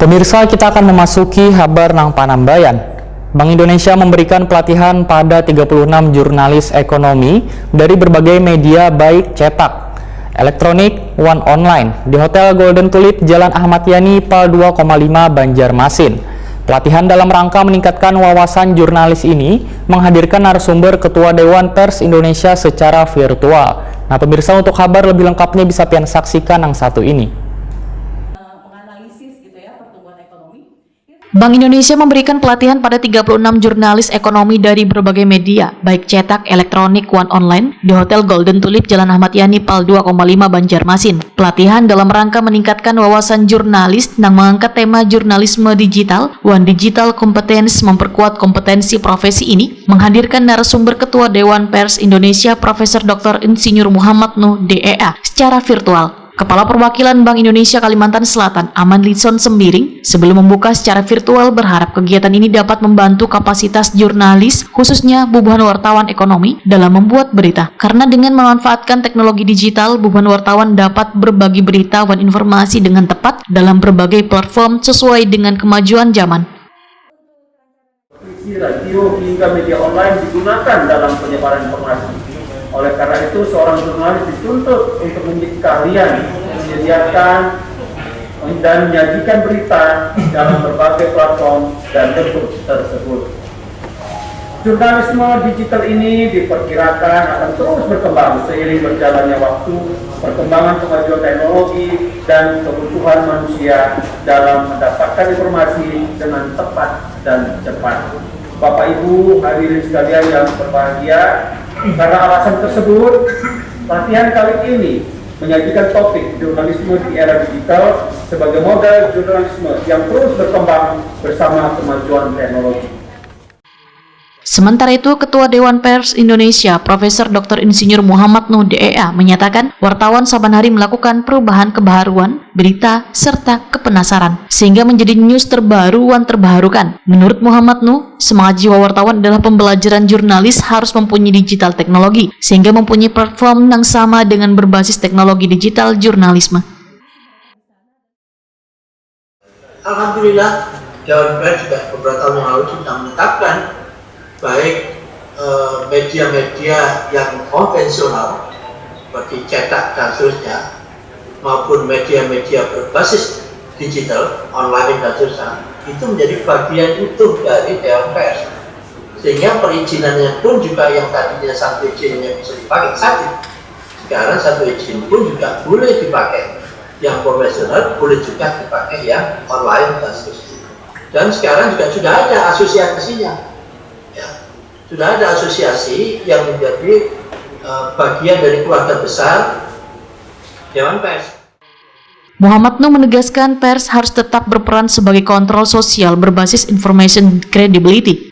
Pemirsa, kita akan memasuki kabar nang Panambayan. Bank Indonesia memberikan pelatihan pada 36 jurnalis ekonomi dari berbagai media baik cetak, elektronik, online di Hotel Golden Tulip Jalan Ahmad Yani, Pal 2,5 Banjarmasin. Pelatihan dalam rangka meningkatkan wawasan jurnalis ini menghadirkan narasumber Ketua Dewan Pers Indonesia secara virtual. Nah, pemirsa, untuk kabar lebih lengkapnya bisa pian saksikan yang satu ini. Bank Indonesia memberikan pelatihan pada 36 jurnalis ekonomi dari berbagai media, baik cetak, elektronik, online di Hotel Golden Tulip Jalan Ahmad Yani, Pal 2,5 Banjarmasin. Pelatihan dalam rangka meningkatkan wawasan jurnalis dan mengangkat tema jurnalisme digital, One Digital Competence, memperkuat kompetensi profesi ini, menghadirkan narasumber Ketua Dewan Pers Indonesia Profesor Dr. Insinyur Muhammad Nuh DEA secara virtual. Kepala Perwakilan Bank Indonesia Kalimantan Selatan, Aman Litson Sembiring, sebelum membuka secara virtual berharap kegiatan ini dapat membantu kapasitas jurnalis, khususnya bubuhan wartawan ekonomi, dalam membuat berita. Karena dengan memanfaatkan teknologi digital, bubuhan wartawan dapat berbagi berita dan informasi dengan tepat dalam berbagai platform sesuai dengan kemajuan zaman. Radio hingga media online digunakan dalam penyebaran informasi. Oleh karena itu, seorang jurnalis dituntut untuk menjadi keahlian menyediakan dan menyajikan berita dalam berbagai platform dan bentuk tersebut. Jurnalisme digital ini diperkirakan akan terus berkembang seiring berjalannya waktu, perkembangan kemajuan teknologi, dan kebutuhan manusia dalam mendapatkan informasi dengan tepat dan cepat. Bapak Ibu hadirin sekalian yang berbahagia, karena alasan tersebut, pelatihan kali ini menyajikan topik jurnalisme di era digital sebagai model jurnalisme yang terus berkembang bersama kemajuan teknologi. Sementara itu, Ketua Dewan Pers Indonesia Profesor Dr. Insinyur Muhammad Nuh DEA menyatakan wartawan saban hari melakukan perubahan kebaharuan, berita, serta kepenasaran, sehingga menjadi news terbaru dan terbaharukan. Menurut Muhammad Nuh, semangat jiwa wartawan adalah pembelajaran jurnalis harus mempunyai digital teknologi, sehingga mempunyai platform yang sama dengan berbasis teknologi digital jurnalisme. Alhamdulillah, Dewan Pers juga beberapa tahun yang lalu sudah menetapkan baik media-media yang konvensional seperti cetak dan seterusnya maupun media-media berbasis digital, online dan seterusnya itu menjadi bagian utuh dari Dewan Pers, sehingga perizinannya pun juga yang tadinya satu izinnya bisa dipakai saja, sekarang satu izin pun juga boleh dipakai, yang konvensional boleh juga dipakai yang online dan seterusnya. Dan sekarang juga sudah ada asosiasinya. Sudah ada asosiasi yang menjadi bagian dari keluarga besar Dewan Pers. Muhammad Nuh menegaskan pers harus tetap berperan sebagai kontrol sosial berbasis information credibility.